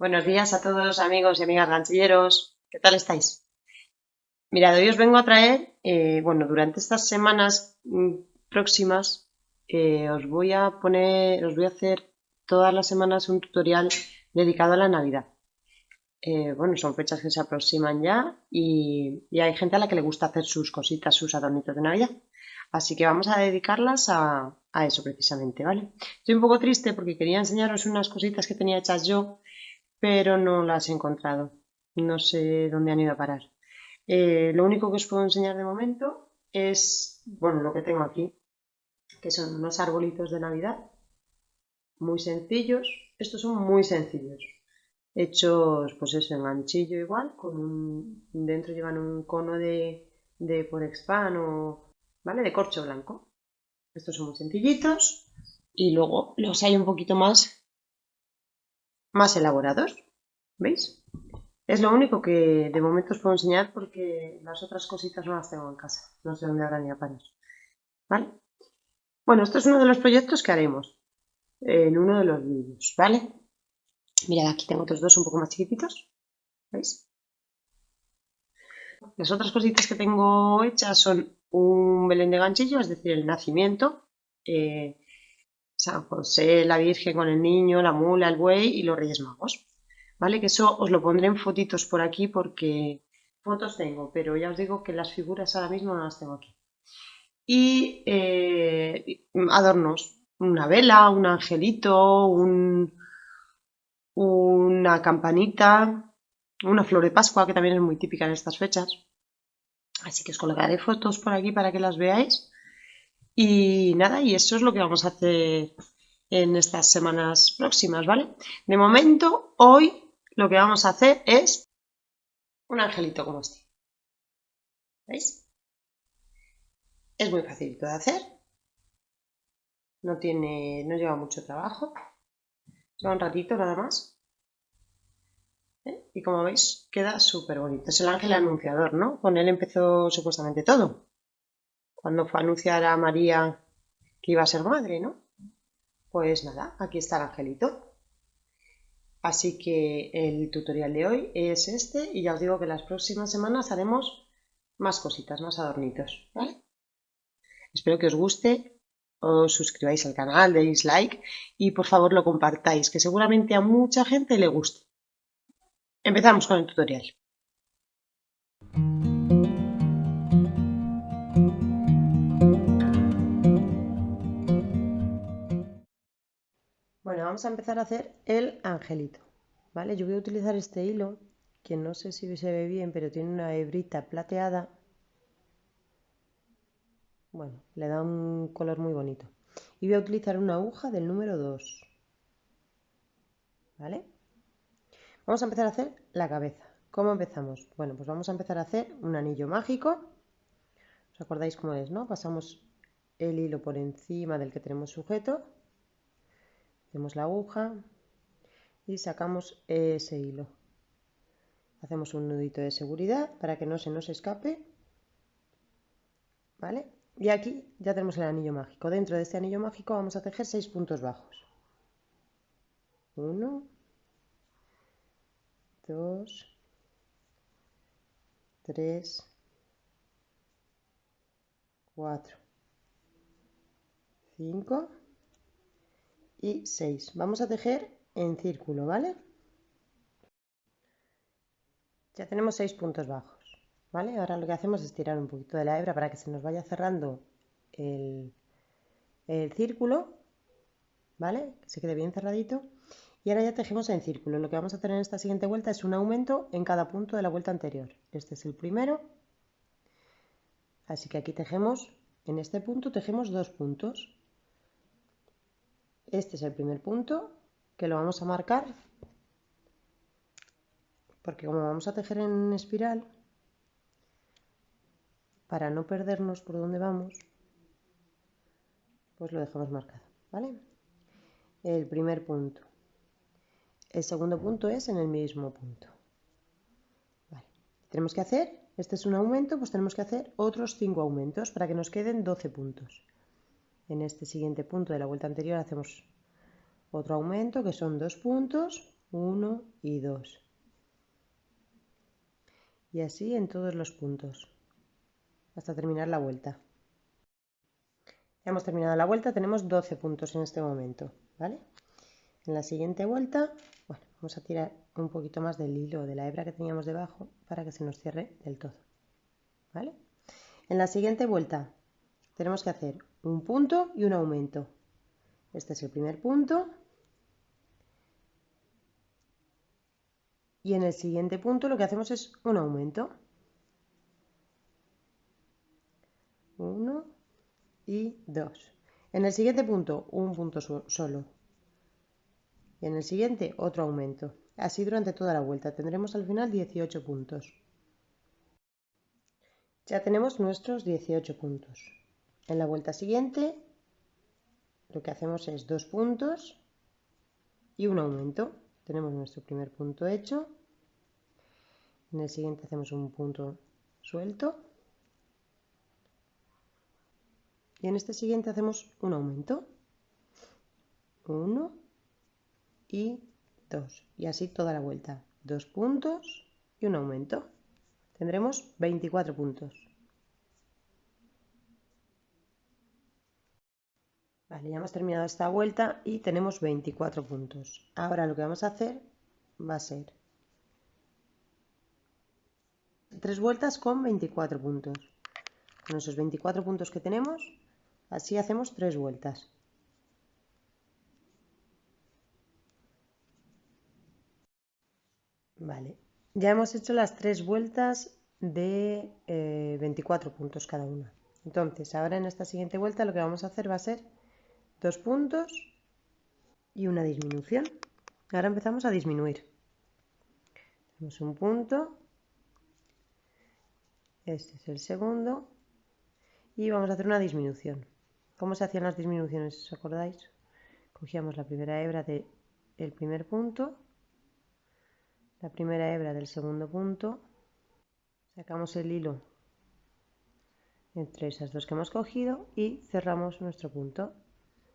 Buenos días a todos amigos y amigas ganchilleros. ¿Qué tal estáis? Mirad, hoy os vengo a traer, durante estas semanas próximas, os voy a hacer todas las semanas un tutorial dedicado a la Navidad. Son fechas que se aproximan ya y hay gente a la que le gusta hacer sus cositas, sus adornitos de Navidad. Así que vamos a dedicarlas a eso precisamente, ¿vale? Estoy un poco triste porque quería enseñaros unas cositas que tenía hechas yo, pero no las he encontrado. No sé dónde han ido a parar. Lo único que os puedo enseñar de momento es, lo que tengo aquí, que son unos arbolitos de Navidad muy sencillos. Estos son muy sencillos, hechos, pues eso, en ganchillo igual, dentro llevan un cono de Porexpan ¿vale? De corcho blanco. Estos son muy sencillitos y luego los hay un poquito más elaborados, ¿veis? Es lo único que de momento os puedo enseñar porque las otras cositas no las tengo en casa. No sé dónde habrán ido a parar. ¿Vale? Bueno, esto es uno de los proyectos que haremos en uno de los vídeos, ¿vale? Mirad, aquí tengo otros dos un poco más chiquititos. ¿Veis? Las otras cositas que tengo hechas son un Belén de ganchillo, es decir, el nacimiento. San José, la Virgen con el niño, la mula, el buey y los Reyes Magos. ¿Vale? Que eso os lo pondré en fotitos por aquí porque fotos tengo, pero ya os digo que las figuras ahora mismo no las tengo aquí. Y adornos, una vela, un angelito, una campanita, una flor de Pascua, que también es muy típica en estas fechas. Así que os colocaré fotos por aquí para que las veáis. Y nada, y eso es lo que vamos a hacer en estas semanas próximas, ¿vale? De momento, hoy lo que vamos a hacer es un angelito como este. ¿Veis? Es muy facilito de hacer. No lleva mucho trabajo. Lleva un ratito nada más. Y como veis, queda súper bonito. Es el ángel anunciador, ¿no? Con él empezó supuestamente todo. Cuando fue a anunciar a María que iba a ser madre, ¿no? Pues nada, aquí está el angelito. Así que el tutorial de hoy es este y ya os digo que las próximas semanas haremos más cositas, más adornitos, ¿vale? Espero que os guste, os suscribáis al canal, deis like y por favor lo compartáis, que seguramente a mucha gente le guste. Empezamos con el tutorial. Bueno, vamos a empezar a hacer el angelito, ¿vale? Yo voy a utilizar este hilo, que no sé si se ve bien, pero tiene una hebrita plateada. Bueno, le da un color muy bonito. Y voy a utilizar una aguja del número 2, ¿vale? Vamos a empezar a hacer la cabeza. ¿Cómo empezamos? Bueno, pues vamos a empezar a hacer un anillo mágico. ¿Os acordáis cómo es, no? Pasamos el hilo por encima del que tenemos sujeto, hacemos la aguja y sacamos ese hilo. Hacemos un nudito de seguridad para que no se nos escape, ¿vale? Y aquí ya tenemos el anillo mágico. Dentro de este anillo mágico vamos a tejer 6 puntos bajos. 1, 2, 3, 4, 5 y 6. Vamos a tejer en círculo, ¿vale? Ya tenemos 6 puntos bajos, ¿vale? Ahora lo que hacemos es tirar un poquito de la hebra para que se nos vaya cerrando el círculo, ¿vale? Que se quede bien cerradito. Y ahora ya tejemos en círculo. Lo que vamos a hacer en esta siguiente vuelta es un aumento en cada punto de la vuelta anterior. Este es el primero. Así que aquí tejemos, en este punto tejemos 2 puntos. Este es el primer punto, que lo vamos a marcar, porque como vamos a tejer en espiral, para no perdernos por dónde vamos, pues lo dejamos marcado, ¿vale? El primer punto. El segundo punto es en el mismo punto. Vale. Tenemos que hacer, este es un aumento, pues tenemos que hacer otros 5 aumentos para que nos queden 12 puntos. En este siguiente punto de la vuelta anterior hacemos otro aumento que son 2 puntos 1 y 2. Y así en todos los puntos, hasta terminar la vuelta. Ya hemos terminado la vuelta, tenemos 12 puntos en este momento, ¿vale? En la siguiente vuelta, bueno, vamos a tirar un poquito más del hilo de la hebra que teníamos debajo para que se nos cierre del todo, ¿vale? En la siguiente vuelta tenemos que hacer un punto y un aumento. Este es el primer punto. Y en el siguiente punto lo que hacemos es un aumento. 1 y 2. En el siguiente punto, un punto solo. Y en el siguiente, otro aumento. Así durante toda la vuelta. Tendremos al final 18 puntos. Ya tenemos nuestros 18 puntos. En la vuelta siguiente, lo que hacemos es 2 puntos y un aumento. Tenemos nuestro primer punto hecho. En el siguiente hacemos un punto suelto. Y en este siguiente hacemos un aumento. 1 y 2. Y así toda la vuelta. 2 puntos y un aumento. Tendremos 24 puntos. Vale, ya hemos terminado esta vuelta y tenemos 24 puntos. Ahora lo que vamos a hacer va a ser 3 vueltas con 24 puntos. Con esos 24 puntos que tenemos, así hacemos 3 vueltas. Vale, ya hemos hecho las 3 vueltas de 24 puntos cada una. Entonces, ahora en esta siguiente vuelta lo que vamos a hacer va a ser 2 puntos y una disminución. Ahora empezamos a disminuir. Tenemos un punto, este es el segundo, y vamos a hacer una disminución. ¿Cómo se hacían las disminuciones? ¿Os acordáis? Cogíamos la primera hebra del primer punto, la primera hebra del segundo punto, sacamos el hilo entre esas dos que hemos cogido y cerramos nuestro punto.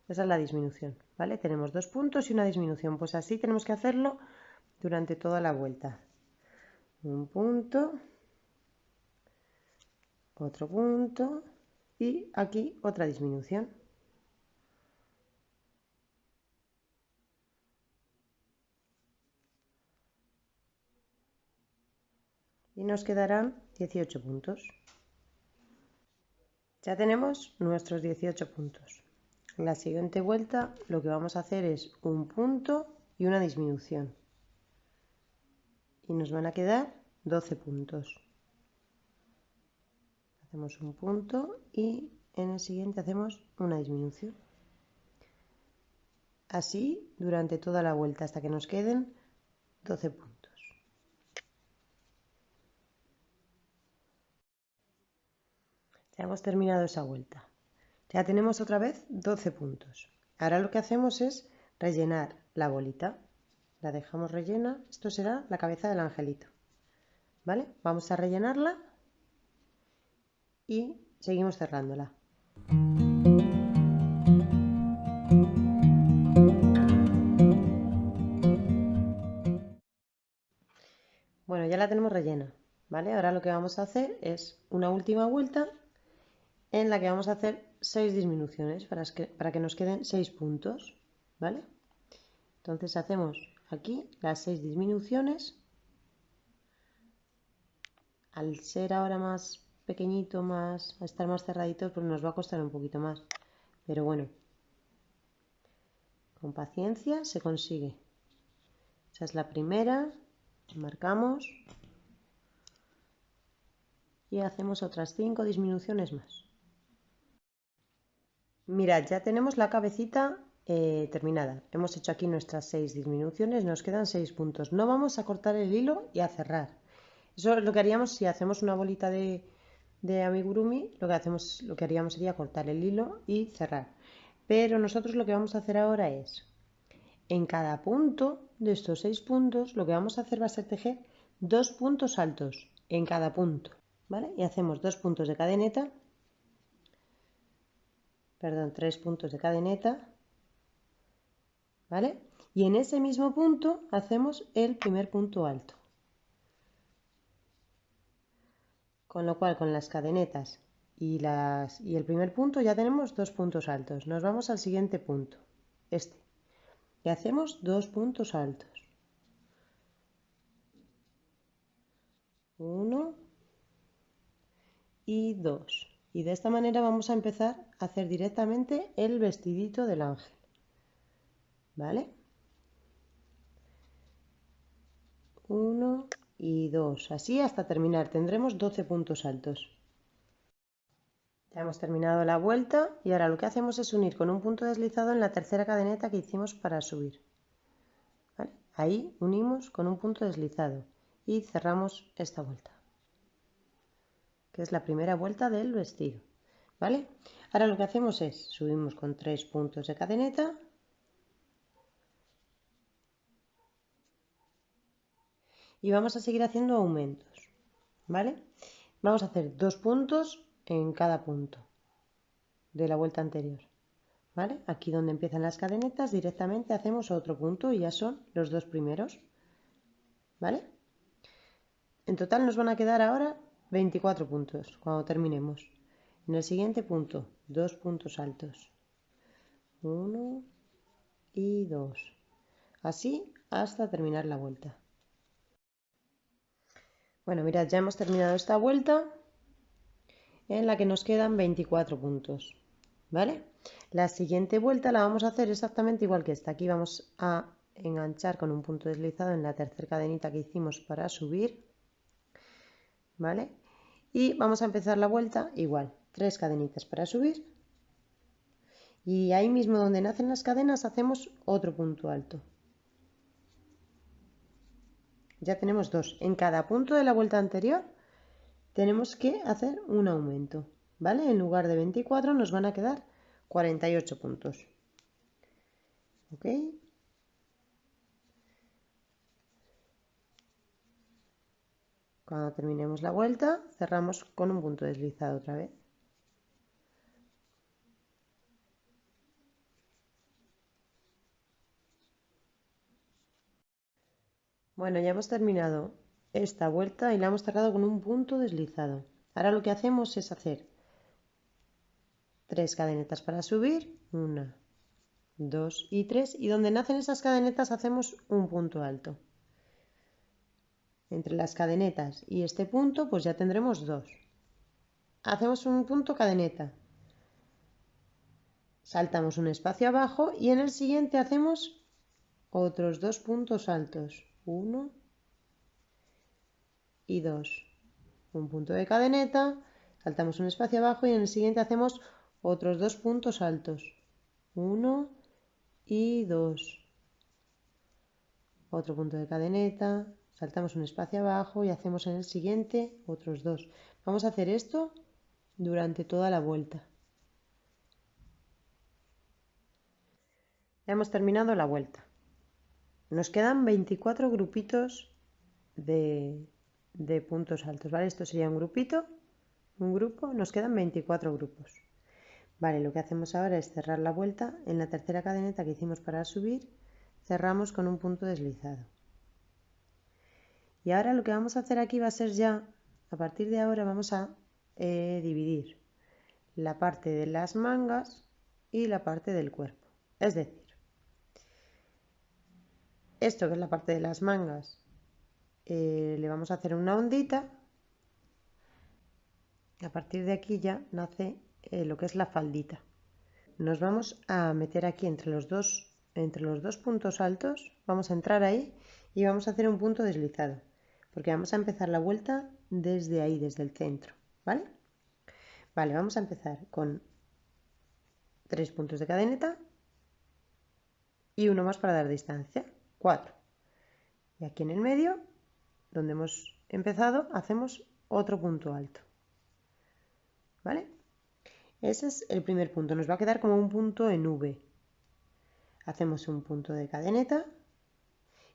Esa es la disminución, ¿vale? Tenemos 2 puntos y una disminución, pues así tenemos que hacerlo durante toda la vuelta. Un punto, otro punto y aquí otra disminución. Y nos quedarán 18 puntos. Ya tenemos nuestros 18 puntos. En la siguiente vuelta lo que vamos a hacer es un punto y una disminución. Y nos van a quedar 12 puntos. Hacemos un punto y en el siguiente hacemos una disminución. Así durante toda la vuelta hasta que nos queden 12 puntos. Ya hemos terminado esa vuelta. Ya tenemos otra vez 12 puntos. Ahora lo que hacemos es rellenar la bolita. La dejamos rellena. Esto será la cabeza del angelito. ¿Vale? Vamos a rellenarla y seguimos cerrándola. Bueno, ya la tenemos rellena, ¿vale? Ahora lo que vamos a hacer es una última vuelta en la que vamos a hacer 6 disminuciones para que nos queden 6 puntos, ¿vale? Entonces hacemos aquí las 6 disminuciones. Al ser ahora más pequeñito, a estar más cerraditos, pues nos va a costar un poquito más. Pero bueno, con paciencia se consigue. Esa es la primera, marcamos y hacemos otras 5 disminuciones más. Mirad, ya tenemos la cabecita terminada. Hemos hecho aquí nuestras 6 disminuciones, nos quedan 6 puntos. No vamos a cortar el hilo y a cerrar. Eso es lo que haríamos si hacemos una bolita de amigurumi, lo que haríamos sería cortar el hilo y cerrar. Pero nosotros lo que vamos a hacer ahora es, en cada punto de estos 6 puntos, lo que vamos a hacer va a ser tejer 2 puntos altos en cada punto, ¿vale? Y hacemos 2 puntos de cadeneta, perdón, 3 puntos de cadeneta, ¿vale? Y en ese mismo punto hacemos el primer punto alto. Con lo cual, con las cadenetas y el primer punto ya tenemos 2 puntos altos. Nos vamos al siguiente punto, este, y hacemos 2 puntos altos. 1 y 2. Y de esta manera vamos a empezar a hacer directamente el vestidito del ángel. ¿Vale? 1 y 2. Así hasta terminar. Tendremos 12 puntos altos. Ya hemos terminado la vuelta y ahora lo que hacemos es unir con un punto deslizado en la tercera cadeneta que hicimos para subir. ¿Vale? Ahí unimos con un punto deslizado y cerramos esta vuelta, que es la primera vuelta del vestido. ¿Vale? Ahora lo que hacemos es subimos con 3 puntos de cadeneta y vamos a seguir haciendo aumentos. ¿Vale? Vamos a hacer 2 puntos en cada punto de la vuelta anterior. ¿Vale? Aquí donde empiezan las cadenetas directamente hacemos otro punto y ya son los 2 primeros. ¿Vale? En total nos van a quedar ahora 24 puntos cuando terminemos. En el siguiente punto, 2 puntos altos. 1 y 2. Así hasta terminar la vuelta. Bueno, mirad, ya hemos terminado esta vuelta en la que nos quedan 24 puntos. ¿Vale? La siguiente vuelta la vamos a hacer exactamente igual que esta. Aquí vamos a enganchar con un punto deslizado en la tercera cadenita que hicimos para subir. ¿Vale? Y vamos a empezar la vuelta igual. 3 cadenitas para subir. Y ahí mismo donde nacen las cadenas hacemos otro punto alto. Ya tenemos 2. En cada punto de la vuelta anterior tenemos que hacer un aumento. ¿Vale? En lugar de 24 nos van a quedar 48 puntos. ¿Ok? Cuando terminemos la vuelta, cerramos con un punto deslizado otra vez. Bueno, ya hemos terminado esta vuelta y la hemos cerrado con un punto deslizado. Ahora lo que hacemos es hacer 3 cadenetas para subir, 1, 2 y 3, y donde nacen esas cadenetas hacemos un punto alto. Entre las cadenetas y este punto pues ya tendremos 2. Hacemos un punto cadeneta, saltamos un espacio abajo y en el siguiente hacemos otros 2 puntos altos, 1 y 2. Un punto de cadeneta, saltamos un espacio abajo y en el siguiente hacemos otros 2 puntos altos, 1 y 2. Otro punto de cadeneta, saltamos un espacio abajo y hacemos en el siguiente otros 2. Vamos a hacer esto durante toda la vuelta. Ya hemos terminado la vuelta. Nos quedan 24 grupitos de puntos altos, ¿vale? Esto sería un grupito, un grupo, nos quedan 24 grupos. Vale, lo que hacemos ahora es cerrar la vuelta. En la tercera cadeneta que hicimos para subir, cerramos con un punto deslizado. Y ahora lo que vamos a hacer aquí va a ser ya, a partir de ahora vamos a dividir la parte de las mangas y la parte del cuerpo. Es decir, esto que es la parte de las mangas, le vamos a hacer una ondita. A partir de aquí ya nace lo que es la faldita. Nos vamos a meter aquí entre los dos puntos altos, vamos a entrar ahí y vamos a hacer un punto deslizado, porque vamos a empezar la vuelta desde ahí, desde el centro, ¿vale? Vale, vamos a empezar con 3 puntos de cadeneta y uno más para dar distancia, 4. Y aquí en el medio, donde hemos empezado, hacemos otro punto alto, ¿vale? Ese es el primer punto, nos va a quedar como un punto en V. Hacemos un punto de cadeneta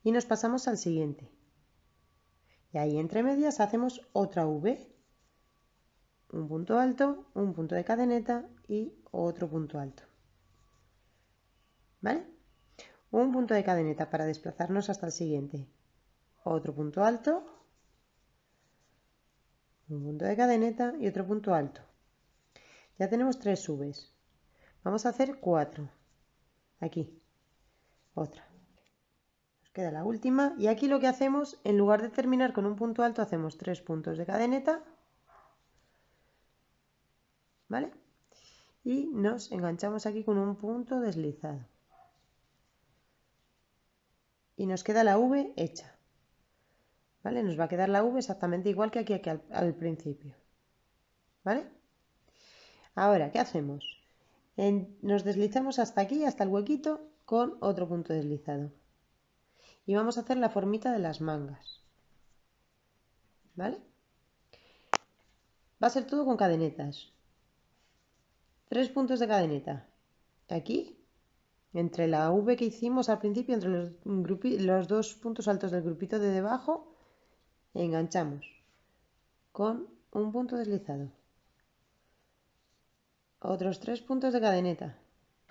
y nos pasamos al siguiente. Y ahí entre medias hacemos otra V, un punto alto, un punto de cadeneta y otro punto alto. ¿Vale? un punto de cadeneta para desplazarnos hasta el siguiente, otro punto alto, un punto de cadeneta y otro punto alto. Ya tenemos 3 Vs. Vamos a hacer 4. Aquí, otra. Nos queda la última y aquí lo que hacemos, en lugar de terminar con un punto alto, hacemos 3 puntos de cadeneta, ¿vale? Y nos enganchamos aquí con un punto deslizado. Y nos queda la V hecha. ¿Vale? Nos va a quedar la V exactamente igual que aquí al principio. ¿Vale? Ahora, ¿qué hacemos? Nos deslizamos hasta aquí, hasta el huequito, con otro punto deslizado. Y vamos a hacer la formita de las mangas. ¿Vale? Va a ser todo con cadenetas. 3 puntos de cadeneta. Aquí, entre la V que hicimos al principio, entre los 2 puntos altos del grupito de debajo, enganchamos con un punto deslizado. Otros 3 puntos de cadeneta.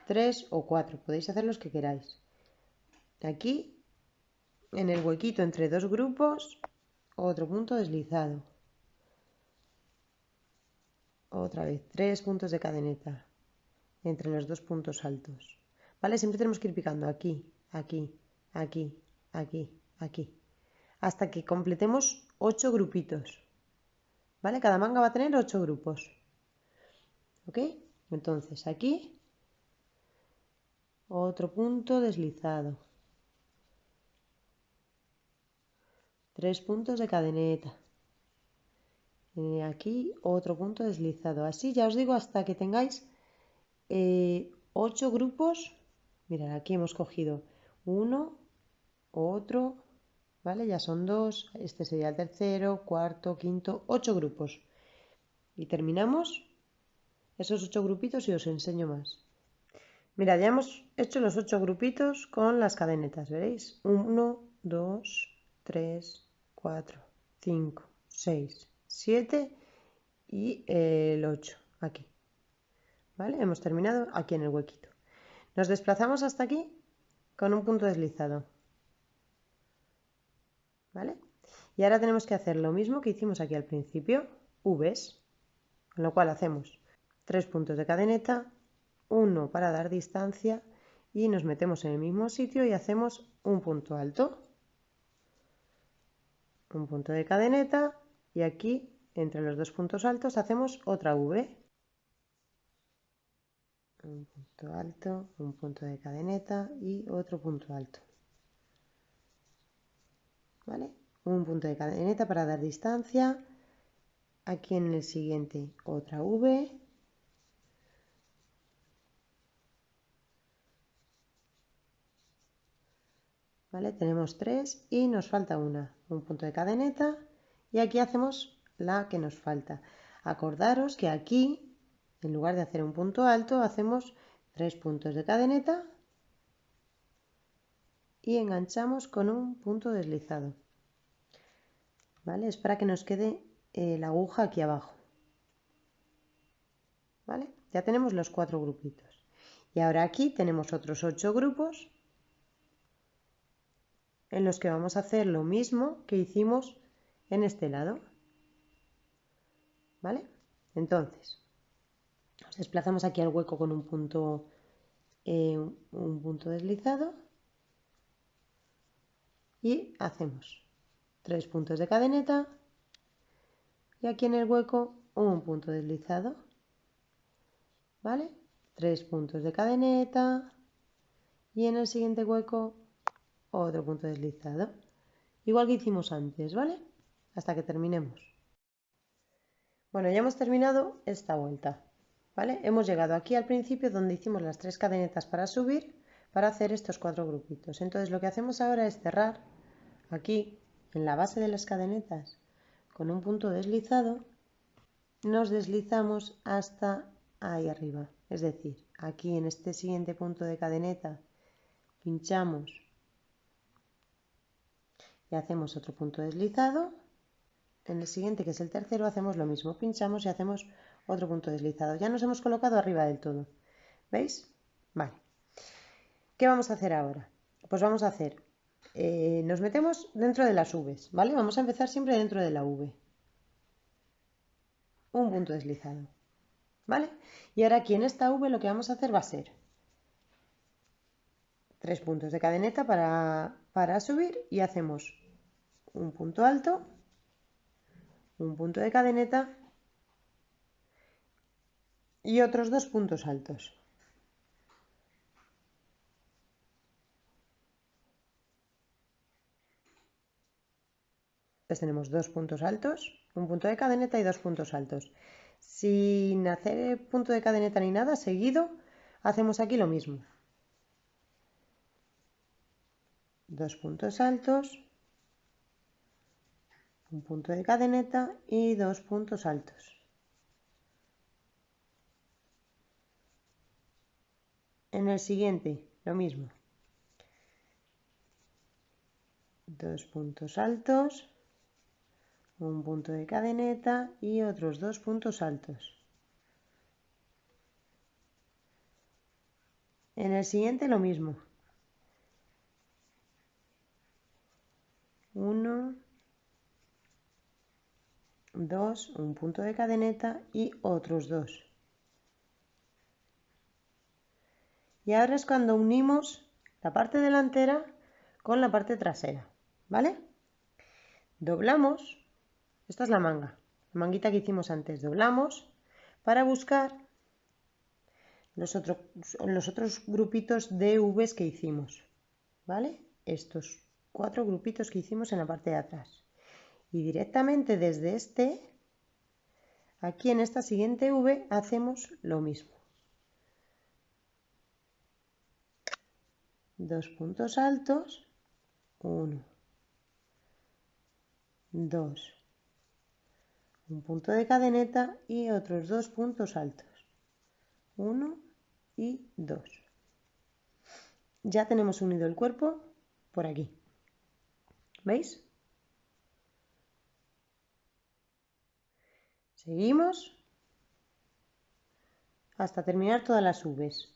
3 o 4, podéis hacer los que queráis. Aquí, en el huequito entre 2 grupos, otro punto deslizado. Otra vez, 3 puntos de cadeneta entre los 2 puntos altos. ¿Vale? Siempre tenemos que ir picando aquí, aquí, aquí, aquí, aquí. Hasta que completemos 8 grupitos. ¿Vale? Cada manga va a tener 8 grupos. ¿Ok? Entonces aquí, otro punto deslizado. 3 puntos de cadeneta. Aquí otro punto deslizado. Así ya os digo hasta que tengáis 8 grupos. Mirad, aquí hemos cogido uno, otro, ¿vale? Ya son 2. Este sería el tercero, cuarto, quinto, 8 grupos. Y terminamos esos 8 grupitos y os enseño más. Mirad, ya hemos hecho los 8 grupitos con las cadenetas, ¿veréis? 1, 2, 3, 4, 5, 6, 7 y el 8 aquí. ¿Vale? Hemos terminado aquí en el huequito. Nos desplazamos hasta aquí con un punto deslizado. ¿Vale? Y ahora tenemos que hacer lo mismo que hicimos aquí al principio, Vs, con lo cual hacemos 3 puntos de cadeneta, 1 para dar distancia y nos metemos en el mismo sitio y hacemos un punto alto, un punto de cadeneta y aquí entre los 2 puntos altos hacemos otra V. Un punto alto, un punto de cadeneta y otro punto alto. ¿Vale? Un punto de cadeneta para dar distancia. Aquí en el siguiente otra V. ¿Vale? Tenemos 3 y nos falta una. Un punto de cadeneta y aquí hacemos la que nos falta. Acordaros que aquí, en lugar de hacer un punto alto, hacemos 3 puntos de cadeneta y enganchamos con un punto deslizado. ¿Vale? Es para que nos quede la aguja aquí abajo. ¿Vale? Ya tenemos los 4 grupitos. Y ahora aquí tenemos otros 8 grupos en los que vamos a hacer lo mismo que hicimos en este lado. ¿Vale? Entonces, nos desplazamos aquí al hueco con un punto deslizado y hacemos 3 puntos de cadeneta y aquí en el hueco un punto deslizado. ¿Vale? 3 puntos de cadeneta y en el siguiente hueco otro punto deslizado. Igual que hicimos antes, ¿vale? Hasta que terminemos. Bueno, ya hemos terminado esta vuelta, ¿vale? Hemos llegado aquí al principio donde hicimos las 3 cadenetas para subir, para hacer estos 4 grupitos. Entonces lo que hacemos ahora es cerrar aquí en la base de las cadenetas con un punto deslizado, nos deslizamos hasta ahí arriba. Es decir, aquí en este siguiente punto de cadeneta pinchamos y hacemos otro punto deslizado. En el siguiente, que es el tercero, hacemos lo mismo. Pinchamos y hacemos otro punto deslizado. Ya nos hemos colocado arriba del todo. ¿Veis? Vale. ¿Qué vamos a hacer ahora? pues vamos a hacer, nos metemos dentro de las V's, ¿vale? Vamos a empezar siempre dentro de la V. Un punto deslizado, ¿vale? Y ahora aquí en esta V lo que vamos a hacer va a ser 3 puntos de cadeneta para subir y hacemos un punto alto, un punto de cadeneta y otros 2 puntos altos. Entonces tenemos 2 puntos altos, un punto de cadeneta y 2 puntos altos. Sin hacer punto de cadeneta ni nada, seguido, hacemos aquí lo mismo. 2 puntos altos, un punto de cadeneta y 2 puntos altos. En el siguiente, lo mismo. 2 puntos altos, un punto de cadeneta y otros 2 puntos altos. En el siguiente lo mismo. 1, 2, un punto de cadeneta y otros 2. Y ahora es cuando unimos la parte delantera con la parte trasera, ¿vale? Doblamos, esta es la manga, la manguita que hicimos antes, doblamos para buscar los otros grupitos de V's que hicimos, ¿vale? Estos 4 grupitos que hicimos en la parte de atrás. Y directamente desde aquí en esta siguiente V hacemos lo mismo. 2 puntos altos, 1, 2, un punto de cadeneta y otros 2 puntos altos, 1 y 2. Ya tenemos unido el cuerpo por aquí, ¿veis? Seguimos hasta terminar todas las V's.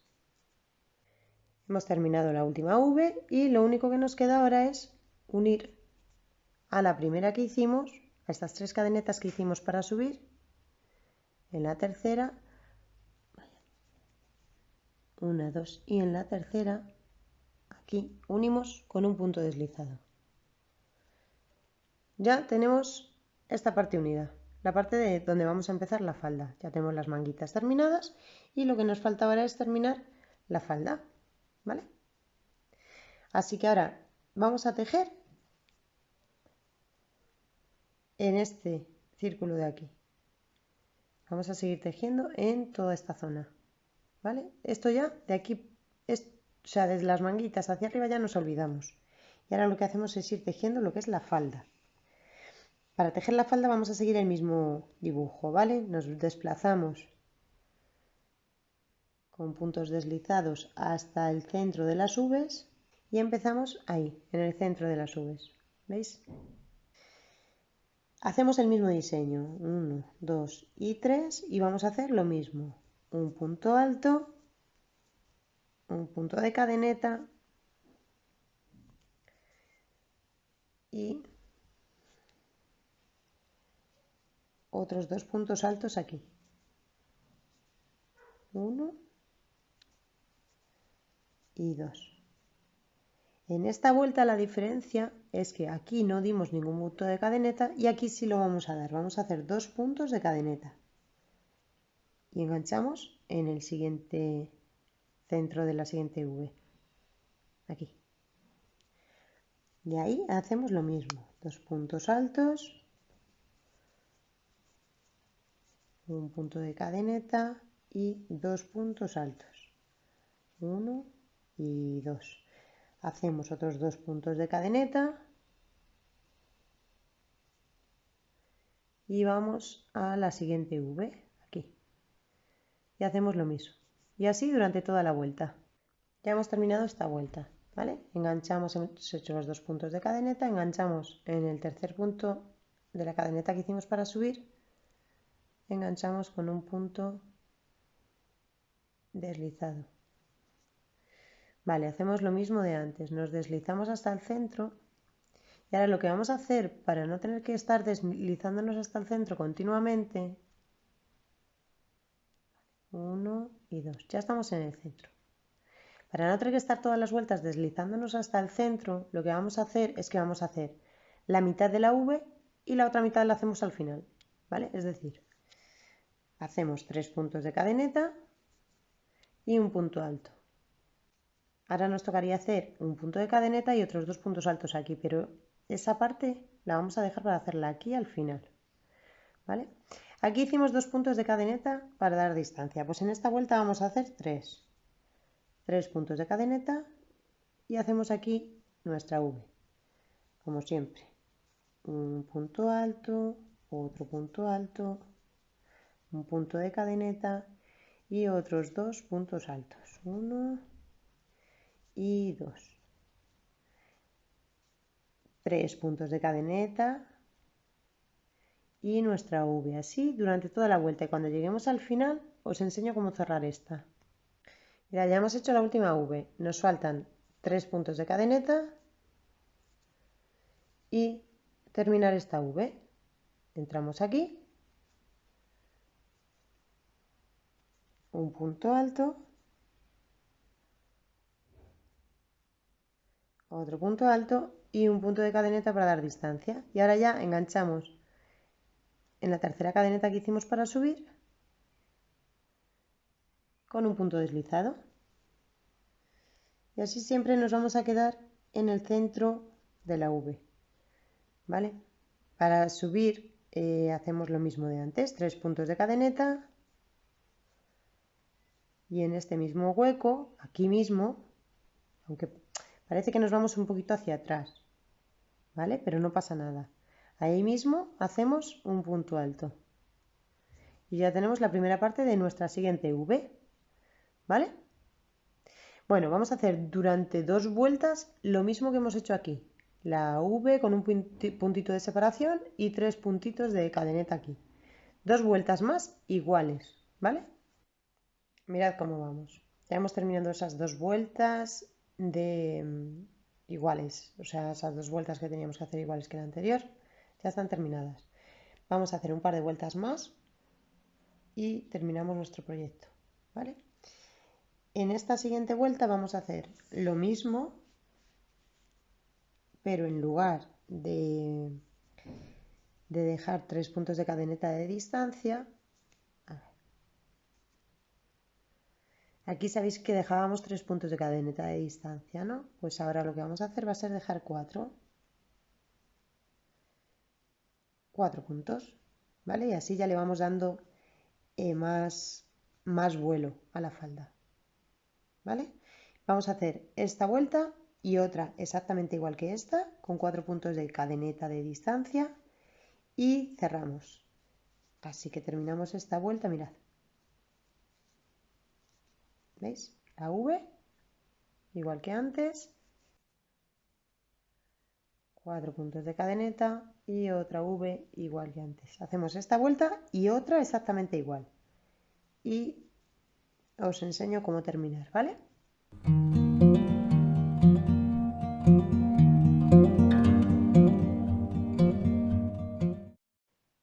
Hemos terminado la última V y lo único que nos queda ahora es unir a la primera que hicimos, a estas 3 cadenetas que hicimos para subir, en la tercera, 1, 2 y en la tercera, aquí unimos con un punto deslizado. Ya tenemos esta parte unida, la parte de donde vamos a empezar la falda. Ya tenemos las manguitas terminadas y lo que nos falta ahora es terminar la falda, ¿vale? Así que ahora vamos a tejer en este círculo de aquí. Vamos a seguir tejiendo en toda esta zona, ¿vale? Esto ya de aquí, o sea, desde las manguitas hacia arriba ya nos olvidamos. Y ahora lo que hacemos es ir tejiendo lo que es la falda. Para tejer la falda vamos a seguir el mismo dibujo, ¿vale? Nos desplazamos con puntos deslizados hasta el centro de las V's y empezamos ahí, en el centro de las V's. ¿Veis? Hacemos el mismo diseño, 1, 2 y 3 y vamos a hacer lo mismo. Un punto alto, un punto de cadeneta y otros 2 puntos altos aquí. 1 y 2. En esta vuelta la diferencia es que aquí no dimos ningún punto de cadeneta y aquí sí lo vamos a dar. Vamos a hacer 2 puntos de cadeneta. Y enganchamos en el siguiente centro de la siguiente V. Aquí. Y ahí hacemos lo mismo. 2 puntos altos. Un punto de cadeneta y 2 puntos altos. 1 y 2. Hacemos otros 2 puntos de cadeneta y vamos a la siguiente V, aquí. Y hacemos lo mismo. Y así durante toda la vuelta. Ya hemos terminado esta vuelta, ¿vale? Enganchamos, hemos hecho los 2 puntos de cadeneta, enganchamos en el tercer punto de la cadeneta que hicimos para subir, enganchamos con un punto deslizado. Vale, hacemos lo mismo de antes, nos deslizamos hasta el centro y ahora lo que vamos a hacer para no tener que estar deslizándonos hasta el centro continuamente, 1 y 2, ya estamos en el centro. Para no tener que estar todas las vueltas deslizándonos hasta el centro, lo que vamos a hacer es que vamos a hacer la mitad de la V y la otra mitad la hacemos al final, ¿vale? Es decir, hacemos 3 puntos de cadeneta y un punto alto. Ahora nos tocaría hacer un punto de cadeneta y otros 2 puntos altos aquí, pero esa parte la vamos a dejar para hacerla aquí al final, ¿vale? Aquí hicimos 2 puntos de cadeneta para dar distancia, pues en esta vuelta vamos a hacer 3 puntos de cadeneta y hacemos aquí nuestra V, como siempre, un punto alto, otro punto alto, un punto de cadeneta y otros 2 puntos altos, 1 y 2. 3 puntos de cadeneta y nuestra V, así durante toda la vuelta, y cuando lleguemos al final os enseño cómo cerrar esta. Mira, ya hemos hecho la última V, nos faltan 3 puntos de cadeneta y terminar esta V. Entramos aquí, un punto alto, otro punto alto y un punto de cadeneta para dar distancia. Y ahora ya enganchamos en la tercera cadeneta que hicimos para subir con un punto deslizado. Y así siempre nos vamos a quedar en el centro de la V, ¿vale? Para subir hacemos lo mismo de antes, 3 puntos de cadeneta y en este mismo hueco, aquí mismo, aunque parece que nos vamos un poquito hacia atrás, ¿vale? Pero no pasa nada. Ahí mismo hacemos un punto alto. Y ya tenemos la primera parte de nuestra siguiente V, ¿vale? Bueno, vamos a hacer durante 2 vueltas lo mismo que hemos hecho aquí. La V con un puntito de separación y 3 puntitos de cadeneta aquí. 2 vueltas más iguales, ¿vale? Mirad cómo vamos. Ya hemos terminado esas 2 vueltas de iguales, o sea, esas 2 vueltas que teníamos que hacer iguales que la anterior, ya están terminadas. Vamos a hacer un par de vueltas más y terminamos nuestro proyecto, ¿vale? En esta siguiente vuelta vamos a hacer lo mismo, pero en lugar de dejar 3 puntos de cadeneta de distancia, aquí sabéis que dejábamos 3 puntos de cadeneta de distancia, ¿no? Pues ahora lo que vamos a hacer va a ser dejar 4 puntos, ¿vale? Y así ya le vamos dando más vuelo a la falda, ¿vale? Vamos a hacer esta vuelta y otra exactamente igual que esta, con 4 puntos de cadeneta de distancia y cerramos. Así que terminamos esta vuelta, mirad. ¿Veis? La V, igual que antes, 4 puntos de cadeneta y otra V igual que antes. Hacemos esta vuelta y otra exactamente igual. Y os enseño cómo terminar, ¿vale?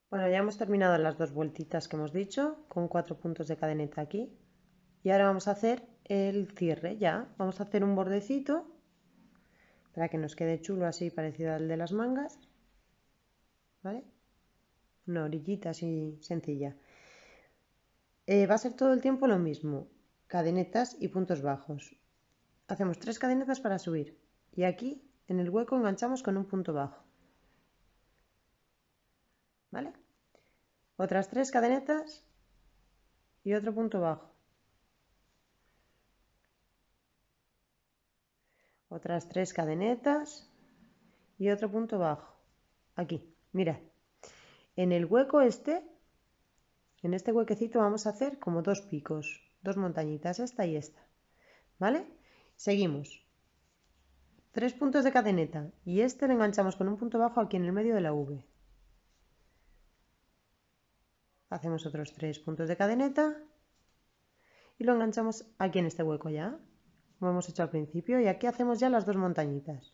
Bueno, ya hemos terminado las 2 vueltitas que hemos dicho, con 4 puntos de cadeneta aquí. Y ahora vamos a hacer el cierre ya. Vamos a hacer un bordecito para que nos quede chulo así parecido al de las mangas, ¿vale? Una orillita así sencilla. Va a ser todo el tiempo lo mismo, cadenetas y puntos bajos. Hacemos 3 cadenetas para subir y aquí en el hueco enganchamos con un punto bajo, ¿vale? Otras 3 cadenetas y otro punto bajo. Otras 3 cadenetas y otro punto bajo. Aquí, mirad. En el hueco en este huequecito vamos a hacer como 2 picos, 2 montañitas, esta y esta, ¿vale? Seguimos. 3 puntos de cadeneta y este lo enganchamos con un punto bajo aquí en el medio de la V. Hacemos otros 3 puntos de cadeneta y lo enganchamos aquí en este hueco ya. como hemos hecho al principio, y aquí hacemos ya las dos montañitas.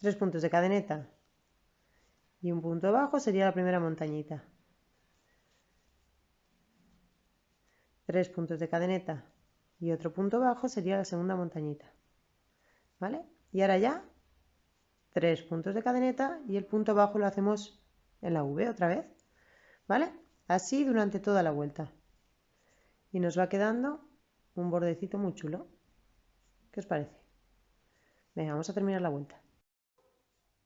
3 puntos de cadeneta y un punto bajo sería la primera montañita. 3 puntos de cadeneta y otro punto bajo sería la segunda montañita. ¿Vale? Y ahora ya 3 puntos de cadeneta y el punto bajo lo hacemos en la V otra vez. ¿Vale? Así durante toda la vuelta. Y nos va quedando un bordecito muy chulo. ¿Qué os parece? Venga, vamos a terminar la vuelta.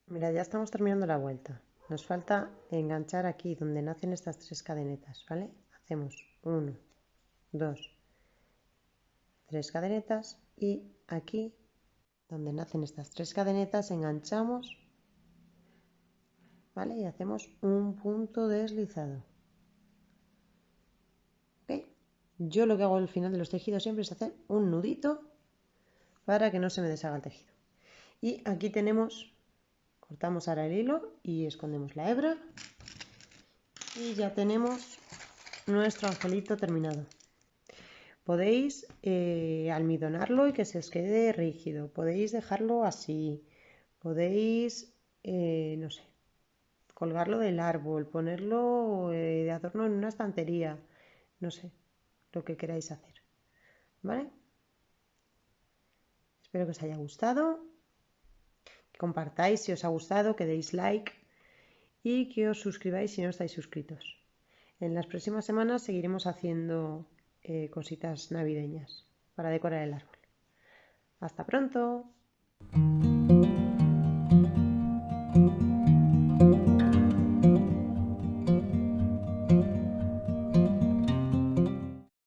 Mira, ya estamos terminando la vuelta. Nos falta enganchar aquí donde nacen estas 3 cadenetas, ¿vale? Hacemos 1, 2, 3 cadenetas y aquí donde nacen estas 3 cadenetas enganchamos, ¿vale? Y hacemos un punto deslizado. ¿Ok? Yo lo que hago al final de los tejidos siempre es hacer un nudito para que no se me deshaga el tejido. Y aquí tenemos, cortamos ahora el hilo y escondemos la hebra y ya tenemos nuestro angelito terminado. Podéis almidonarlo y que se os quede rígido, podéis dejarlo así, podéis, no sé, colgarlo del árbol, ponerlo de adorno en una estantería, no sé, lo que queráis hacer, ¿vale? Espero que os haya gustado, que compartáis si os ha gustado, que deis like y que os suscribáis si no estáis suscritos. En las próximas semanas seguiremos haciendo cositas navideñas para decorar el árbol. Hasta pronto.